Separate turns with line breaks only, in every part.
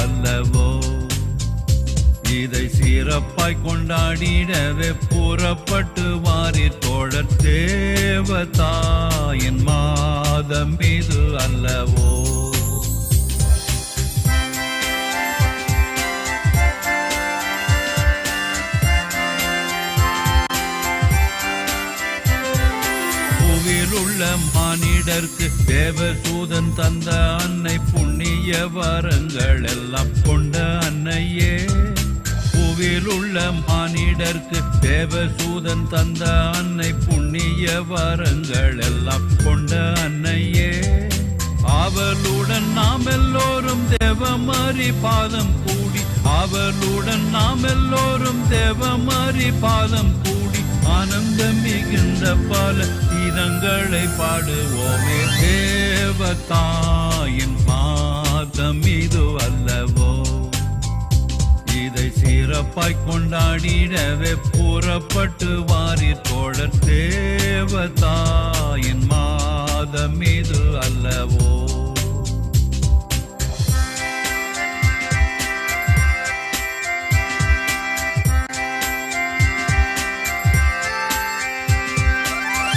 அல்லவோ. இதை சிறப்பாய் கொண்டாடிடவே புறப்பட்டு வாரீர் தோழர், தேவதாயின் மாதம் இது அல்லவோ. உள்ள மானிடர்க்கு தேவதூதன் தந்த அன்னை, புண்ணிய வரங்கள் எல்லாம் கொண்ட அன்னையே. பூவில் உள்ள மானிடர்க்கு தேவதூதன் தந்த அன்னை, புண்ணிய வரங்கள் எல்லாம் கொண்ட அன்னையே. அவளுடன் நாம் எல்லோரும் தேவமாரி பாதம் கூடி, அவளுடன் நாம் எல்லோரும் தேவமாரி பாதம் கூடி, ஆனந்தம் மிகுந்த பல கீதங்களை பாடுவோமே. தேவதாயின் மாதம் இது அல்லவோ. இதை சிறப்பாய் கொண்டாடிடவே புறப்பட்டு வாரீர் தோழர், தேவதாயின் மாதம் இது அல்லவோ.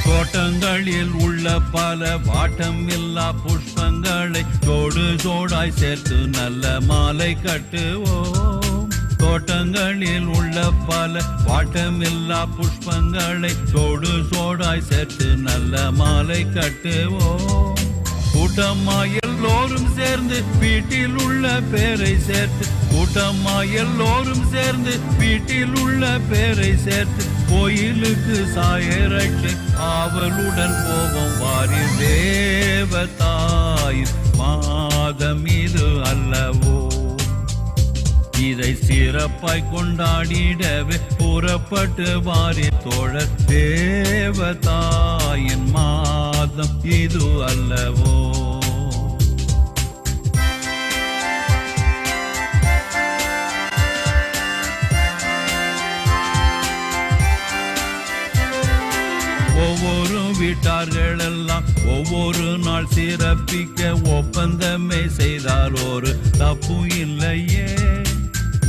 தோட்டங்களில் உள்ள பல வாட்டம் இல்லா புஷ்பங்களை தோடு தோடாய் சேர்த்து நல்ல மாலை கட்டுவோம். தோட்டங்களில் உள்ள பல வாட்டமில்லா புஷ்பங்களை தோடு தோடாய் சேர்த்து நல்ல மாலை கட்டுவோம். கூட்டமாய் எல்லோரும் சேர்ந்து வீட்டில் உள்ள பேரை சேர்த்து, கூட்டமாய் எல்லோரும் சேர்ந்து வீட்டில் உள்ள பேரை சேர்த்து, கோயிலுக்கு சாயரட்சி அவளுடன் போவோம் வாரீர், தேவதாயின் மாதம் இது அல்லவோ. இதை சிறப்பாய் கொண்டாடிடவே புறப்பட்டு வாரீர் தோழர், தேவதாயின் மாதம் இது அல்லவோ. ஒவ்வொரு வீட்டார்கள் எல்லாம் ஒவ்வொரு நாள் சிறப்பிக்க ஒப்பந்தமே செய்தால் ஒரு தப்பு இல்லையே.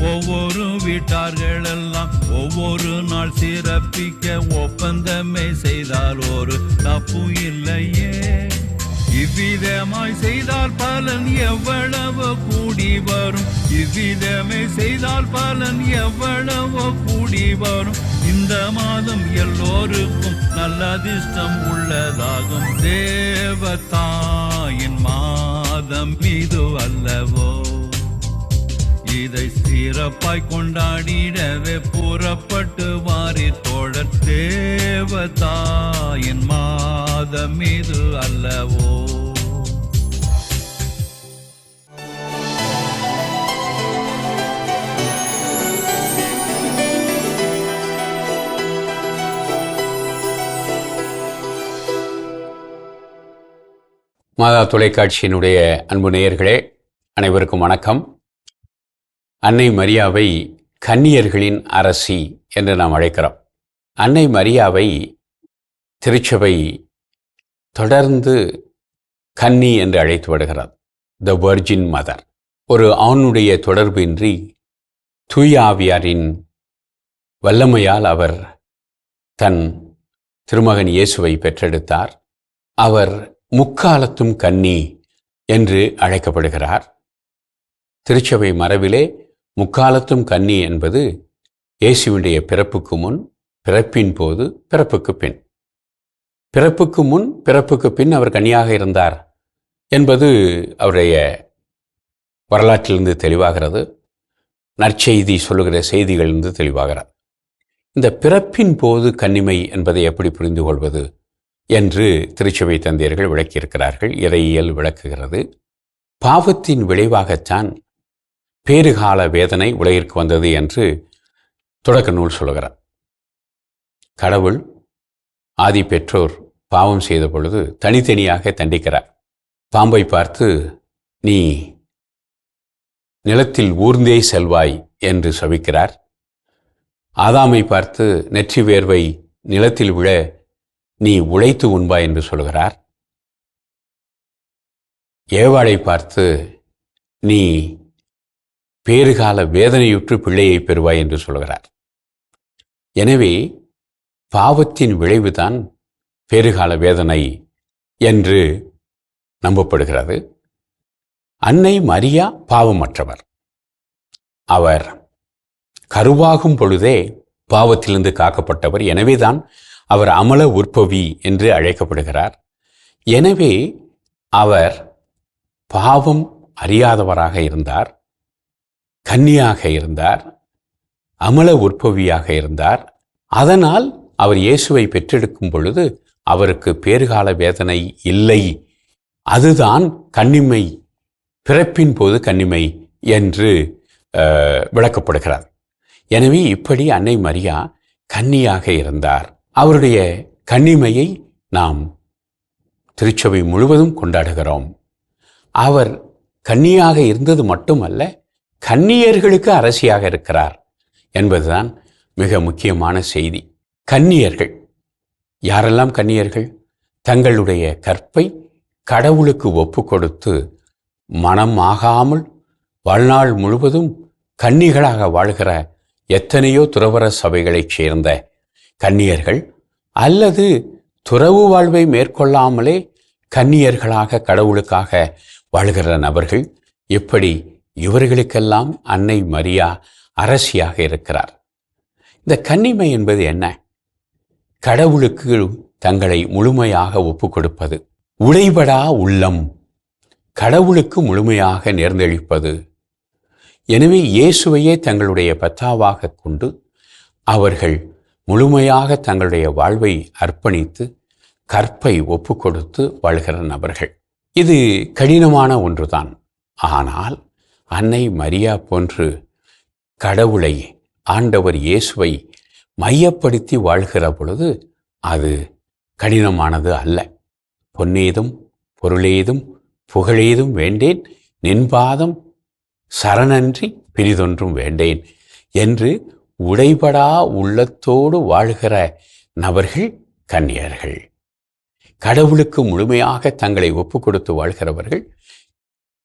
ஒவ்வொரு வீட்டார்கள் எல்லாம் ஒவ்வொரு நாள் சிறப்பிக்க ஒப்பந்தமே செய்தால் ஒரு தப்பு இல்லையே. இவ்விதமாய் செய்தால் பலன் எவ்வளவோ கூடி வரும், இவ்விதமே செய்தால் பலன் எவ்வளவோ கூடி வரும். இந்த மாதம் எல்லோருக்கும் நல்ல அதிர்ஷ்டம் உள்ளதாகும், தேவதாயின் மாதம் இது அல்லவோ. இதை சிறப்பாய் கொண்டாடிடவே புறப்பட்டு வாரீர் தோழர், தேவதாயின் மாதம் இது அல்லவோ.
மாதா தொலைக்காட்சியினுடைய அன்பு நேயர்களே அனைவருக்கும் வணக்கம். அன்னை மரியாவை கன்னியர்களின் அரசி என்று நாம் அழைக்கிறோம். அன்னை மரியாவை திருச்சபை தொடர்ந்து கன்னி என்று அழைத்து வருகிறார், த வர்ஜின் மதர். ஒரு ஆணுடைய தொடர்பின்றி தூய ஆவியாரின் வல்லமையால் அவர் தன் திருமகன் இயேசுவை பெற்றெடுத்தார். அவர் முக்காலத்தும் கன்னி என்று அழைக்கப்படுகிறார். திருச்சபை மரபிலே முக்காலத்தும் கன்னி என்பது இயேசுவினுடைய பிறப்புக்கு முன், பிறப்பின் போது, பிறப்புக்கு பின். பிறப்புக்கு முன், பிறப்புக்கு பின் அவர் கன்னியாக இருந்தார் என்பது அவருடைய வரலாற்றிலிருந்து தெளிவாகிறது. நற்செய்தி சொல்லுகிற செய்திகளிலிருந்து தெளிவாகிறது. இந்த பிறப்பின் போது கன்னிமை என்பதை எப்படி புரிந்து கொள்வது என்று திருச்சபை தந்தையர்கள் விளக்கியிருக்கிறார்கள். இறையியல் விளக்குகிறது. பாவத்தின் விளைவாகத்தான் பேறுகால வேதனை உலகிற்கு வந்தது என்று தொடக்க நூல் சொல்லுகிறார். கடவுள் ஆதி பெற்றோர் பாவம் செய்த பொழுது தனித்தனியாக தண்டிக்கிறார். பாம்பை பார்த்து நீ நிலத்தில் ஊர்ந்தே செல்வாய் என்று சபிக்கிறார். ஆதாமை பார்த்து நெற்றி வேர்வை நிலத்தில் விழ நீ உழைத்து உண்பாய் என்று சொல்கிறார். ஏவாளை பார்த்து நீ பேறுகால வேதனையுற்று பிள்ளையை பெறுவாய் என்று சொல்கிறார். எனவே பாவத்தின் விளைவுதான் பேறுகால வேதனை என்று நம்பப்படுகிறது. அன்னை மரியா பாவமற்றவர். அவர் கருவாகும் பொழுதே பாவத்திலிருந்து காக்கப்பட்டவர். எனவேதான் அவர் அமல உற்பவி என்று அழைக்கப்படுகிறார். எனவே அவர் பாவம் அறியாதவராக இருந்தார், கன்னியாக இருந்தார், அமல உற்பவியாக இருந்தார். அதனால் அவர் இயேசுவை பெற்றெடுக்கும் பொழுது அவருக்கு பேறுகால வேதனை இல்லை. அதுதான் கன்னிமை, பிறப்பின் போது கன்னிமை என்று விளக்கப்படுகிறார். எனவே இப்படி அன்னை மரியா கன்னியாக இருந்தார். அவருடைய கன்னிமையை நாம் திருச்சபை முழுவதும் கொண்டாடுகிறோம். அவர் கன்னியாக இருந்தது மட்டுமல்ல, கன்னியர்களுக்கு அரசியாக இருக்கிறார் என்பதுதான் மிக முக்கியமான செய்தி. கன்னியர்கள் யாரெல்லாம்? கன்னியர்கள் தங்களுடைய கற்பை கடவுளுக்கு ஒப்பு கொடுத்து மனம் ஆகாமல் வாழ்நாள் முழுவதும் கன்னிகளாக வாழ்கிற எத்தனையோ துறவற சபைகளைச் சேர்ந்த கன்னியர்கள், அல்லது துறவு வாழ்வை மேற்கொள்ளாமலே கன்னியர்களாக கடவுளுக்காக வாழ்கிற நபர்கள். இப்படி இவர்களுக்கெல்லாம் அன்னை மரியா அரசியாக இருக்கிறார். இந்த கன்னிமை என்பது என்ன? கடவுளுக்கு தங்களை முழுமையாக ஒப்பு கொடுப்பது, உடைபடா உள்ளம், கடவுளுக்கு முழுமையாக நேர்ந்தளிப்பது. எனவே இயேசுவையே தங்களுடைய பத்தாவாக கொண்டு அவர்கள் முழுமையாக தங்களுடைய வாழ்வை அர்ப்பணித்து கற்பை ஒப்பு கொடுத்து வாழ்கிற நபர்கள். இது கடினமான ஒன்றுதான். ஆனால் அன்னை மரியா போன்று கடவுளை, ஆண்டவர் இயேசுவை மையப்படுத்தி வாழ்கிற பொழுது அது கடினமானது அல்ல. பொன்னேதும் பொருளேதும் புகழேதும் வேண்டேன், நின்பாதம் சரணன்றி பிரிதொன்றும் வேண்டேன் என்று உடைபடா உள்ளத்தோடு வாழ்கிற நபர்கள் கன்னியர்கள். கடவுளுக்கு முழுமையாக தங்களை ஒப்பு கொடுத்து வாழ்கிறவர்கள்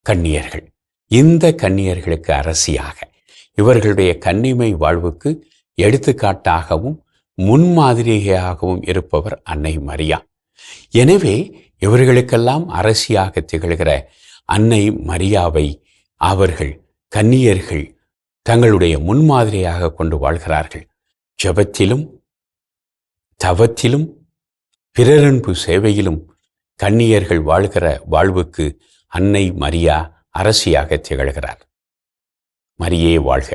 கன்னியர்கள். இந்த கன்னியர்களுக்கு அரசியாக, இவர்களுடைய கன்னிமை வாழ்வுக்கு எடுத்துக்காட்டாகவும் முன்மாதிரியாகவும் இருப்பவர் அன்னை மரியா. எனவே இவர்களுக்கெல்லாம் அரசியாக திகழ்கிற அன்னை மரியாவை அவர்கள் கன்னியர்கள் தங்களுடைய முன்மாதிரியாக கொண்டு வாழ்கிறார்கள். ஜெபத்திலும் தவத்திலும் பிறரன்பு சேவையிலும் கன்னியர்கள் வாழ்கிற வாழ்வுக்கு அன்னை மரியா அரசியாக திகழ்கிறார். மரியே வாழ்க.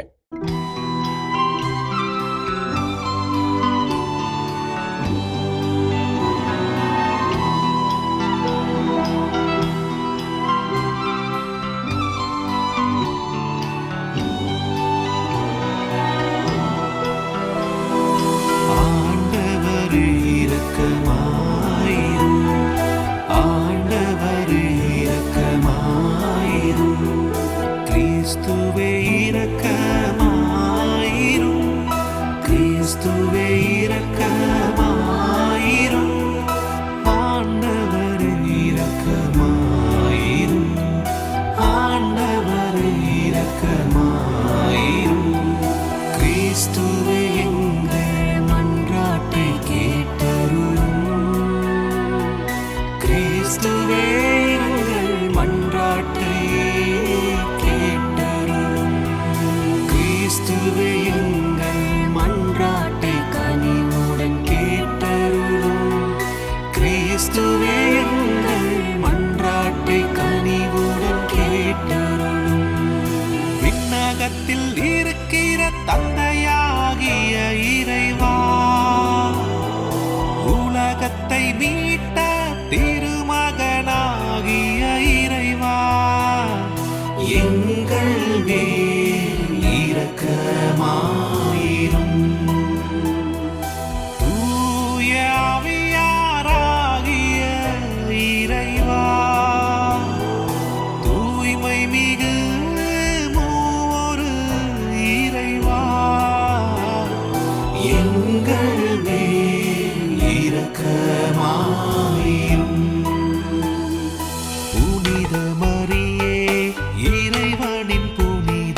புனித மரியே, இறைவனின் புனித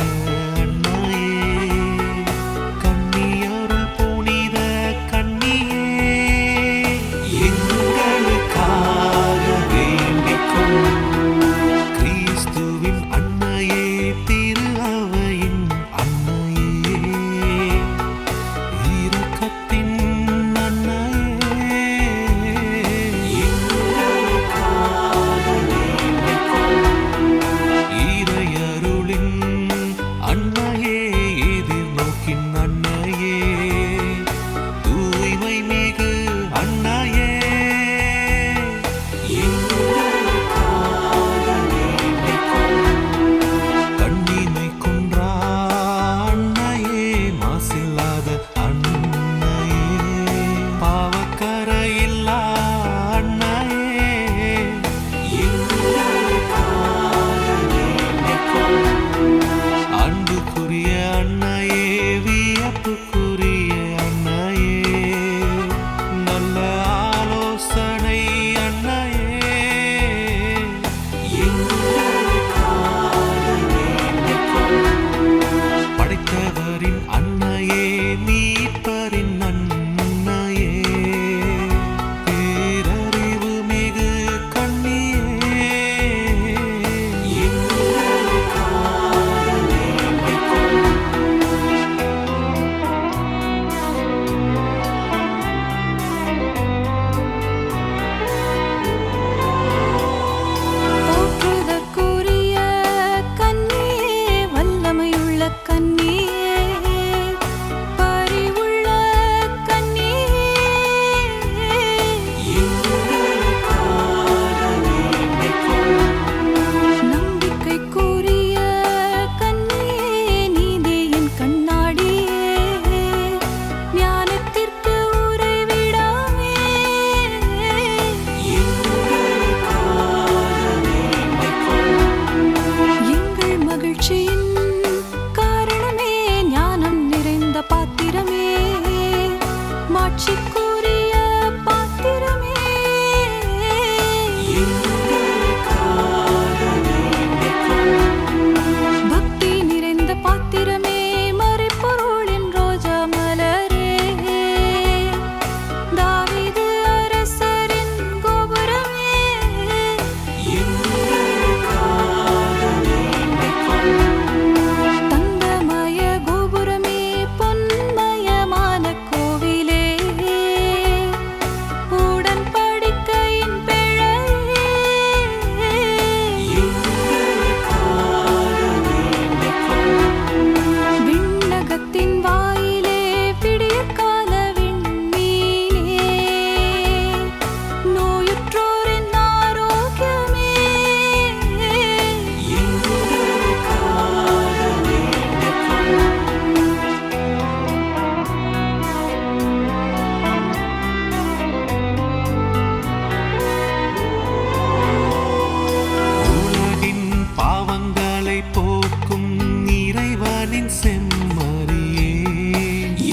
இறைவனின் செம்மறியே,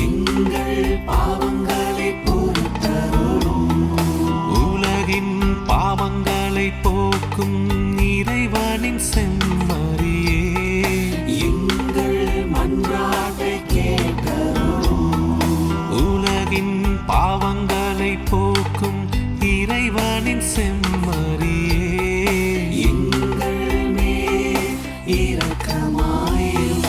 எங்கள் பாவங்களை பொறுத்தருளும். உலகின் பாவங்களை போக்கும் இறைவனின் செம்மறியே, எங்கள் மன்றாட்டை கேட்டருளும். உலகின் பாவங்களை போக்கும் இறைவனின் செம்மறியே, எங்கள் மேல் இரக்கமாயிரும்.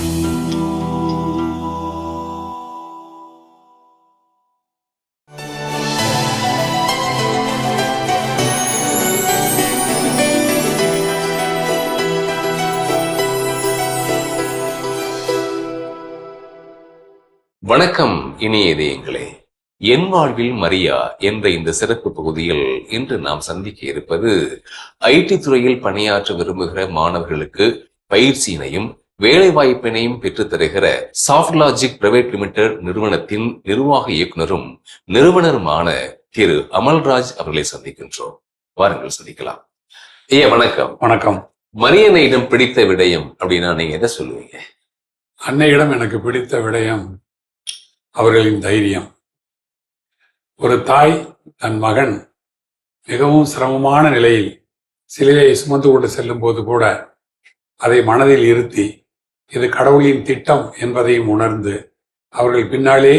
வணக்கம் இனிய இதயங்களே. என் வாழ்வில் மரியா என்ற இந்த சிறப்பு பகுதியில் இன்று நாம் சந்திக்க இருப்பது ஐடி துறையில் பணியாற்ற விரும்புகிற மாணவர்களுக்கு பயிற்சியினையும் வேலை வாய்ப்பினையும் பெற்றுத் தருகிற சாஃப்ட்லாஜிக் பிரைவேட் லிமிடெட் நிறுவனத்தின் நிர்வாக இயக்குனரும் நிறுவனருமான திரு அமல்ராஜ் அவர்களை சந்திக்கின்றோம். வாருங்கள் சந்திக்கலாம். ஐயா வணக்கம்.
வணக்கம்.
மரியனையிடம் பிடித்த விடயம் அப்படின்னா நீங்க எதை சொல்லுவீங்க?
அன்னையிடம் எனக்கு பிடித்த விடயம் அவர்களின் தைரியம். ஒரு தாய் தன் மகன் மிகவும் சிரமமான நிலையில் சிலையை சுமந்து கொண்டு செல்லும் போது கூட அதை மனதில் இருத்தி இது கடவுளின் திட்டம் என்பதையும் உணர்ந்து அவர்கள் பின்னாலே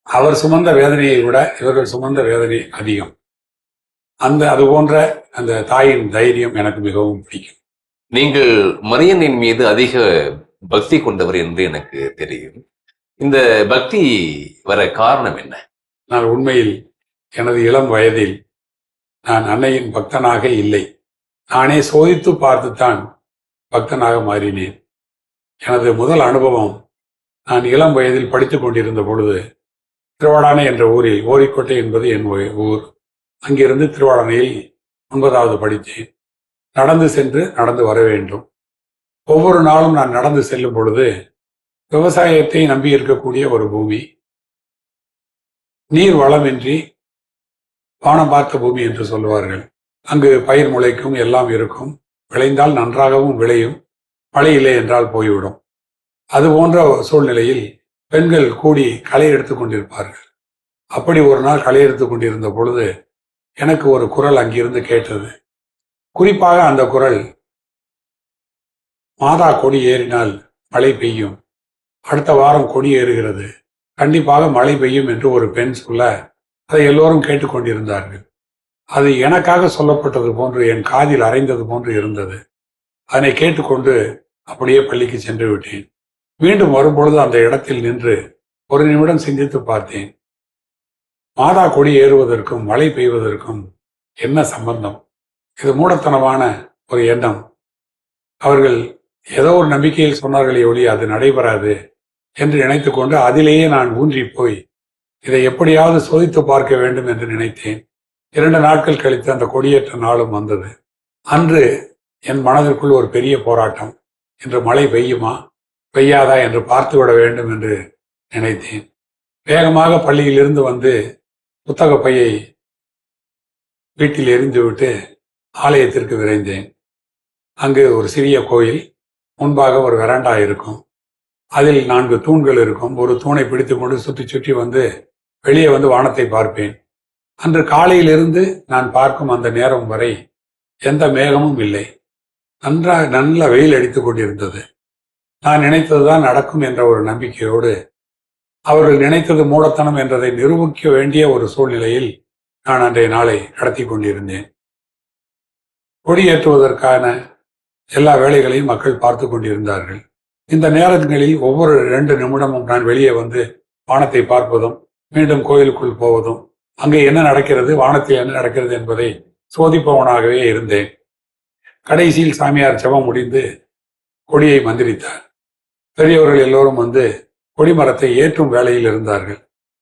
அவர் சுமந்த வேதனையை விட இவர்கள் சுமந்த வேதனை அதிகம். அது போன்ற அந்த தாயின் தைரியம் எனக்கு மிகவும் பிடிக்கும்.
நீங்கள் மரியனின் மீது அதிக பக்தி கொண்டவர் என்று எனக்கு தெரியும். இந்த பக்தி வர காரணம் என்ன?
நான் உண்மையில் எனது இளம் வயதில் நான் அன்னையின் பக்தனாக இல்லை. நானே சோதித்து பார்த்துத்தான் பக்தனாக மாறினேன். எனது முதல் அனுபவம் நான் இளம் வயதில் படித்துக் கொண்டிருந்த பொழுது திருவாடானை என்ற ஊரில், ஓரிக்கோட்டை என்பது என் ஊர், அங்கிருந்து திருவாடானையில் 9வது படித்தேன். நடந்து சென்று நடந்து வர வேண்டும். ஒவ்வொரு நாளும் நான் நடந்து செல்லும் பொழுது விவசாயத்தை நம்பி இருக்கக்கூடிய ஒரு பூமி, நீர் வளமின்றி வானம் பார்த்த பூமி என்று சொல்லுவார்கள். அங்கு பயிர் முளைக்கும், எல்லாம் இருக்கும், விளைந்தால் நன்றாகவும் விளையும், மழை இல்லை என்றால் போய்விடும். அது போன்ற சூழ்நிலையில் பெண்கள் கூடி களை எடுத்துக் கொண்டிருப்பார்கள். அப்படி ஒரு நாள் களை எடுத்துக் கொண்டிருந்த பொழுது எனக்கு ஒரு குரல் அங்கிருந்து கேட்டது. குறிப்பாக அந்த குரல், மாதா கொடி ஏறினால் மழை பெய்யும், அடுத்த வாரம் கொடி ஏறுகிறது, கண்டிப்பாக மழை பெய்யும் என்று ஒரு பெண் சொல்ல அதை எல்லோரும் கேட்டுக்கொண்டிருந்தார்கள். அது எனக்காக சொல்லப்பட்டது போன்று என் காதில் அரைந்தது போன்று இருந்தது. அதனை கேட்டுக்கொண்டு அப்படியே பள்ளிக்கு சென்று விட்டேன். மீண்டும் வரும்பொழுது அந்த இடத்தில் நின்று ஒரு நிமிடம் சிந்தித்து பார்த்தேன். மாதா கொடி ஏறுவதற்கும் மழை பெய்வதற்கும் என்ன சம்பந்தம்? இது மூடத்தனமான ஒரு எண்ணம். அவர்கள் ஏதோ ஒரு நம்பிக்கையில் சொன்னார்களே ஒழிய அது நடைபெறாது என்று நினைத்து கொண்டு அதிலேயே நான் ஊன்றி போய் இதை எப்படியாவது சோதித்து பார்க்க வேண்டும் என்று நினைத்தேன். 2 நாட்கள் கழித்து அந்த கொடியேற்ற நாளும் வந்தது. அன்று என் மனதிற்குள் ஒரு பெரிய போராட்டம். இன்று மழை பெய்யுமா பெய்யாதா என்று பார்த்துவிட வேண்டும் என்று நினைத்தேன். வேகமாக பள்ளியிலிருந்து வந்து புத்தக பையை வீட்டில் எரிந்துவிட்டு ஆலயத்திற்கு விரைந்தேன். அங்கு ஒரு சிறிய கோயில், முன்பாக ஒரு வெராண்டா இருக்கும், அதில் 4 தூண்கள் இருக்கும். ஒரு தூணை பிடித்து கொண்டு சுற்றி சுற்றி வந்து வெளியே வந்து வானத்தை பார்ப்பேன். அன்று காலையிலிருந்து நான் பார்க்கும் அந்த நேரம் வரை எந்த மேகமும் இல்லை. நல்ல வெயில் அடித்துக் கொண்டிருந்தது. நான் நினைத்ததுதான் நடக்கும் என்ற ஒரு நம்பிக்கையோடு, அவர்கள் நினைத்தது மூடத்தனம் என்றதை நிரூபிக்க வேண்டிய ஒரு சூழ்நிலையில் நான் அன்றைய நாளை கடத்தி கொண்டிருந்தேன். கொடியேற்றுவதற்கான எல்லா வேலைகளையும் மக்கள் பார்த்து கொண்டிருந்தார்கள். இந்த நேரங்களில் ஒவ்வொரு 2 நிமிடமும் நான் வெளியே வந்து வானத்தை பார்ப்பதும் மீண்டும் கோயிலுக்குள் போவதும், அங்கே என்ன நடக்கிறது, வானத்தில் என்ன நடக்கிறது என்பதை சோதிப்பவனாகவே இருந்தேன். கடைசியில் சாமியார் ஜெபம் முடிந்து கொடியை மந்திரித்தார். பெரியவர்கள் எல்லோரும் வந்து கொடிமரத்தை ஏற்றும் வேலையில் இருந்தார்கள்.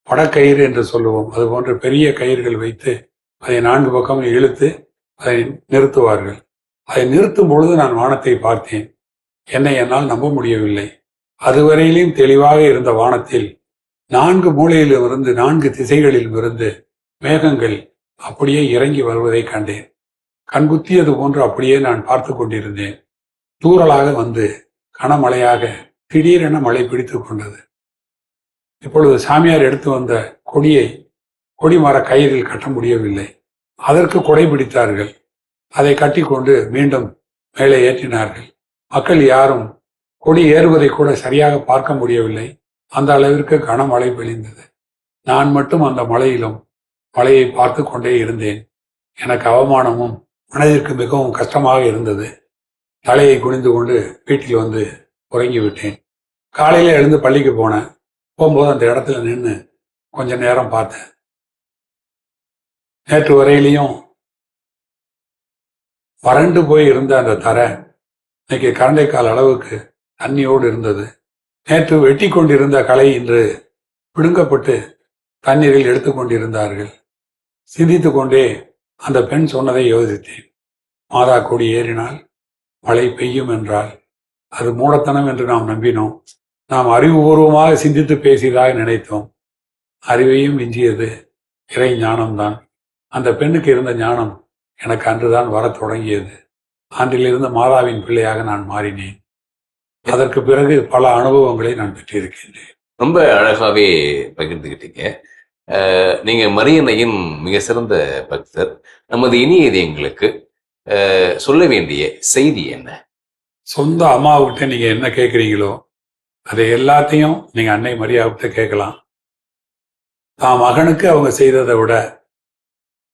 படக்கயிறு என்று சொல்லுவோம், அதுபோன்ற பெரிய கயிறுகள் வைத்து அதை 4 பக்கமும் இழுத்து அதை நிறுத்துவார்கள். அதை நிறுத்தும் பொழுது நான் வானத்தை பார்த்தேன். என்னை என்னால் நம்ப முடியவில்லை. அதுவரையிலும் தெளிவாக இருந்த வானத்தில் 4 மூலையிலும் இருந்து 4 திசைகளிலும் இருந்து மேகங்கள் அப்படியே இறங்கி வருவதை கண்டேன். கண்குத்தியது போன்று அப்படியே நான் பார்த்து கொண்டிருந்தேன். தூறலாக வந்து கனமழையாக திடீரென மழை பிடித்து கொண்டது. இப்பொழுது சாமியார் எடுத்து வந்த கொடியை கொடிமர கயிறில் கட்ட முடியவில்லை. அதற்கு கொடை பிடித்தார்கள். அதை கட்டிக்கொண்டு மீண்டும் மேலே ஏற்றினார்கள். மக்கள் யாரும் கொடி ஏறுவதை கூட சரியாக பார்க்க முடியவில்லை. அந்த அளவிற்கு கனமழை பெய்ந்தது. நான் மட்டும் அந்த மழையிலும் மழையை பார்த்து கொண்டே இருந்தேன். எனக்கு அவமானமும் மனதிற்கு மிகவும் கஷ்டமாக இருந்தது. தலையை குனிந்து கொண்டு வீட்டில் வந்து உறங்கிவிட்டேன். காலையில் எழுந்து பள்ளிக்கு போனேன். போகும்போது அந்த இடத்துல நின்று கொஞ்ச நேரம் பார்த்தேன். நேற்று வரையிலையும் வறண்டு போய் இருந்த அந்த தரை இன்னைக்கு கரண்டைக்கால் அளவுக்கு தண்ணியோடு இருந்தது. நேற்று வெட்டி கொண்டிருந்த களை இன்று பிடுங்கப்பட்டு தண்ணீரில் எடுத்துக்கொண்டிருந்தார்கள். சிந்தித்து கொண்டே அந்த பெண் சொன்னதை யோசித்தேன். மாதா கொடி ஏறினால் மழை பெய்யும் என்றால் அது மூடத்தனம் என்று நாம் நம்பினோம். நாம் அறிவுபூர்வமாக சிந்தித்து பேசியதாக நினைத்தோம். அறிவையும் விஞ்சியது இறை ஞானம்தான். அந்த பெண்ணுக்கு இருந்த ஞானம் எனக்கு அன்றுதான் வரத் தொடங்கியது. அன்றிலிருந்து மாதாவின் பிள்ளையாக நான் மாறினேன். அதற்கு பிறகு பல அனுபவங்களை நான் பெற்றிருக்கின்றேன்.
ரொம்ப அழகாவே பகிர்ந்துக்கிட்டீங்க. நீங்க மரியன்னையின் மிக சிறந்த பக்தர். நமது இனிய இதயங்களுக்கு சொல்ல வேண்டிய செய்தி என்ன?
சொந்த அம்மாவுக்கிட்ட நீங்க என்ன கேட்குறீங்களோ அதை எல்லாத்தையும் நீங்க அன்னை மரியாவிட்ட கேட்கலாம். தான் மகனுக்கு அவங்க செய்ததை விட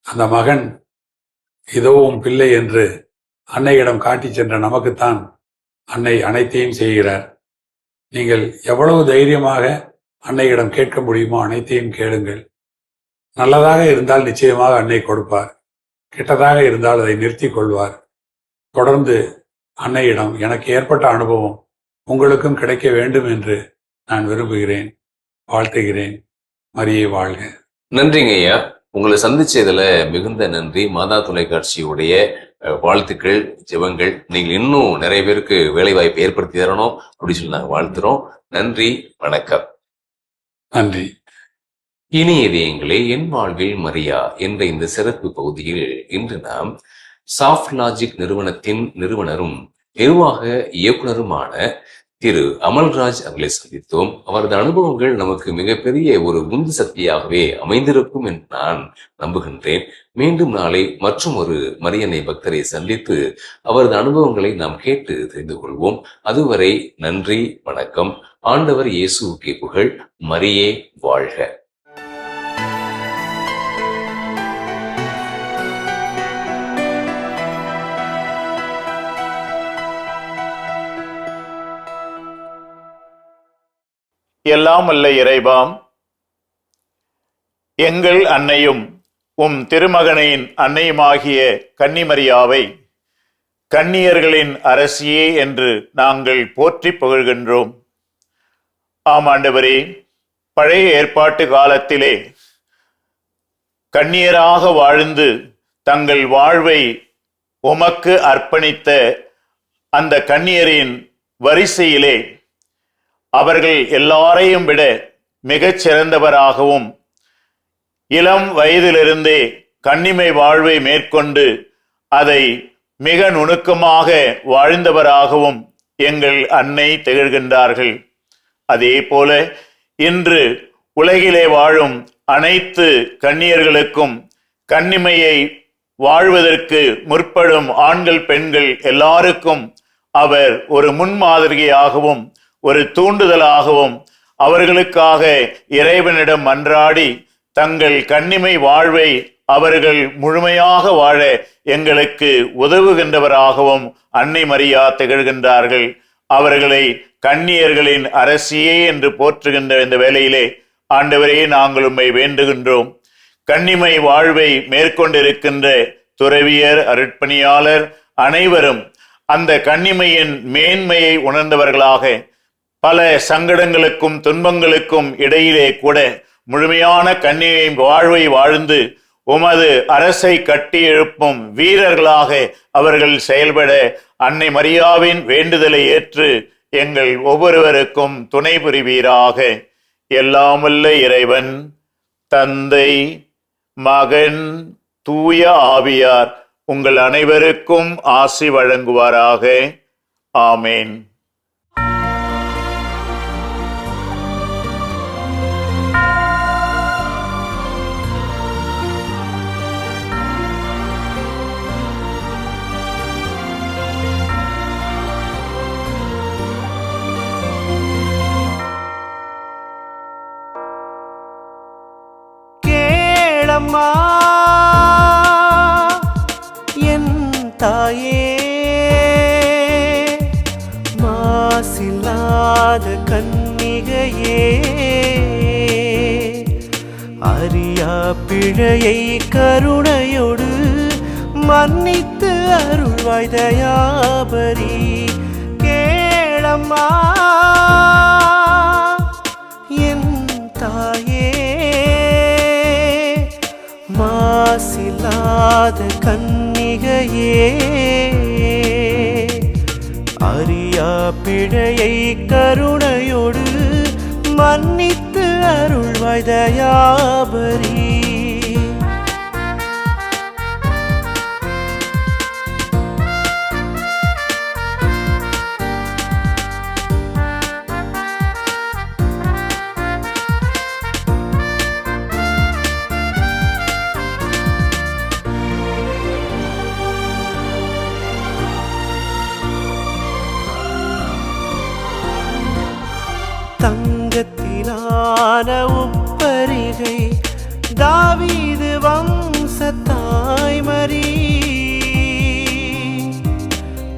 அந்த மகன் இதோ உன் பிள்ளை என்று அன்னையிடம் காட்டி சென்ற நமக்குத்தான் அன்னை அனைத்தையும் செய்கிறார். நீங்கள் எவ்வளவு தைரியமாக அன்னையிடம் கேட்க முடியுமோ அனைத்தையும் கேளுங்கள். நல்லதாக இருந்தால் நிச்சயமாக அன்னை கொடுப்பார். கெட்டதாக இருந்தால் அதை நிறுத்தி கொள்வார். தொடர்ந்து அன்னையிடம் எனக்கு ஏற்பட்ட அனுபவம் உங்களுக்கும் கிடைக்க வேண்டும் என்று நான் விரும்புகிறேன், வாழ்த்துகிறேன். மரியே வாழ்க.
நன்றிங்க ஐயா. உங்களை சந்திச்சதுல மிகுந்த நன்றி. மாதா தொலைக்காட்சியுடைய வாழ்த்துக்கள், ஜெபங்கள். நீங்கள் இன்னும் நிறைய பேருக்கு வேலை வாய்ப்பை ஏற்படுத்தி தரணும் அப்படின்னு சொல்லி நாங்கள் வாழ்த்துறோம். நன்றி, வணக்கம்.
நன்றி.
இனிய இதயங்களே, என் வாழ்வில் மரியா என்ற இந்த சிறப்பு பகுதியில் இன்று நாம் சாஃப்ட் லாஜிக் நிறுவனத்தின் நிறுவனரும் நிர்வாக இயக்குனருமான திரு அமல்ராஜ் அவர்களை சந்தித்தோம். அவரது அனுபவங்கள் நமக்கு மிகப்பெரிய ஒரு உந்து சக்தியாகவே அமைந்திருக்கும் என்று நான் நம்புகின்றேன். மீண்டும் நாளை மற்றும் ஒரு மரியன்னை பக்தரை சந்தித்து அவரது அனுபவங்களை நாம் கேட்டு தெரிந்து கொள்வோம். அதுவரை நன்றி, வணக்கம். ஆண்டவர் இயேசுவுக்கே புகழ். மரியே வாழ்க.
எல்லாம் வல்ல இறைவாம், எங்கள் அன்னையும் உம் திருமகனின் அன்னையுமாகிய கன்னிமரியாவை கன்னியர்களின் அரசியே என்று நாங்கள் போற்றி புகழ்கின்றோம். ஆமாண்டவரே, பழைய ஏற்பாட்டு காலத்திலே கன்னியராக வாழ்ந்து தங்கள் வாழ்வை உமக்கு அர்ப்பணித்த அந்த கன்னியரின் வரிசையிலே அவர்கள் எல்லாரையும் விட மிகச் சிறந்தவராகவும் இளம் வயதிலிருந்தே கன்னிமை வாழ்வை மேற்கொண்டு அதை மிக நுணுக்கமாக வாழ்ந்தவராகவும் எங்கள் அன்னை திகழ்கின்றார்கள். அதே போல இன்று உலகிலே வாழும் அனைத்து கன்னியர்களுக்கும் கன்னிமையை வாழ்வதற்கு முற்படும் ஆண்கள் பெண்கள் எல்லாருக்கும் அவர் ஒரு முன்மாதிரியாகவும் ஒரு தூண்டுதலாகவும் அவர்களுக்காக இறைவனிடம் மன்றாடி தங்கள் கன்னிமை வாழ்வை அவர்கள் முழுமையாக வாழ எங்களுக்கு உதவுகின்றவராகவும் அன்னை மரியா திகழ்கின்றார்கள். அவர்களை கன்னியர்களின் அரசியே என்று போற்றுகின்ற இந்த வேளையிலே ஆண்டவரே, நாங்கள் உம்மை வேண்டுகின்றோம். கன்னிமை வாழ்வை மேற்கொண்டிருக்கின்ற துறவியர், அருட்பணியாளர் அனைவரும் அந்த கன்னிமையின் மேன்மையை உணர்ந்தவர்களாக பல சங்கடங்களுக்கும் துன்பங்களுக்கும் இடையிலே கூட முழுமையான கன்னியை வாழ்வை வாழ்ந்து உமது அரசை கட்டி எழுப்பும் வீரர்களாக அவர்கள் செயல்பட அன்னை மரியாவின் வேண்டுதலை ஏற்று எங்கள் ஒவ்வொருவருக்கும் துணை புரிவீராக. எல்லாம் வல்ல இறைவன், தந்தை, மகன், தூய ஆவியார் உங்கள் அனைவருக்கும் ஆசி வழங்குவாராக. ஆமேன்.
கேளம்மா என் தாயே, மாசில்லாத கன்னிகையே, அறியா பிழையை கருணையோடு மன்னித்து அருள்வாய் தயாபரி. கேளம்மா என் தாயே, மாசில்லாத கன்னிகையே, அறியா பிழையை கருணையோடு மன்னித்து அருள்வாய் தயாபரி. தங்கத்திலான உப்பரிகை தாவீது வம்சத்தாய்மரி,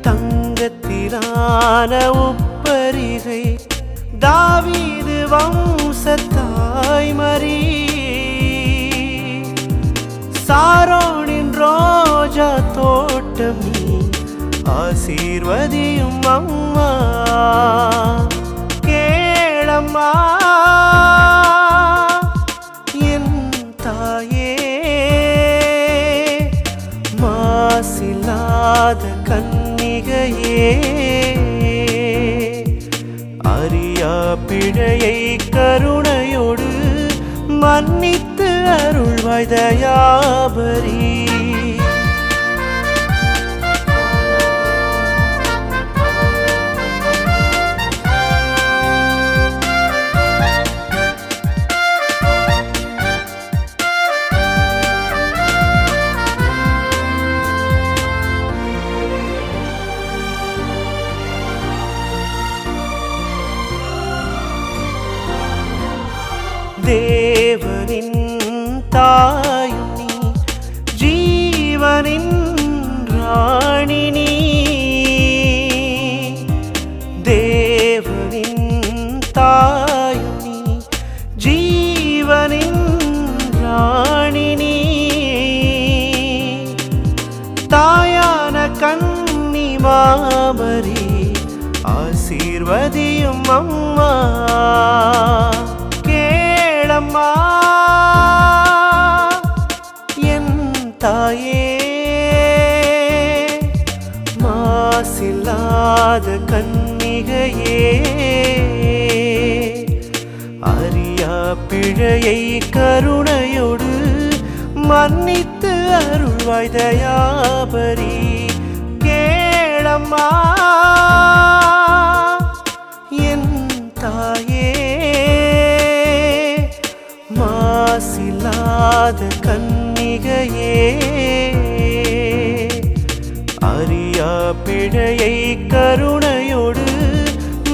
தங்கத்திலான உப்பரிகை தாவீது வம்சத்தாய்மரி, சாரோனின் ரோஜா தோட்டம் நீ ஆசீர்வதியும் அம்மா. கேளம்மா என் தாயே, மாசில்லாத கன்னிகையே, அறியா பிழையை கருணையோடு மன்னித்து அருள்வாய் தயாபரி. தேவனின் தாயும் நீ, ஜீவனின் ராணி நீ, தேவனின் தாயும் நீ, ஜீவனின் ராணி நீ, தாயான கன்னி மாமரி ஆசீர்வதியும் அம்மா. கேளம்மா என் தாயே, மாசில்லாத கன்னிகையே, அறியா பிழையை கருணையோடு மன்னித்து அருள்வாய் தயாபரி. கேளம்மா என் தாயே, மாசில்லாத கன்னிகையே, அறியா பிழையை கருணையோடு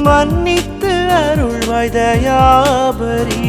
மன்னித்து அருள்வாய் தயாபரி.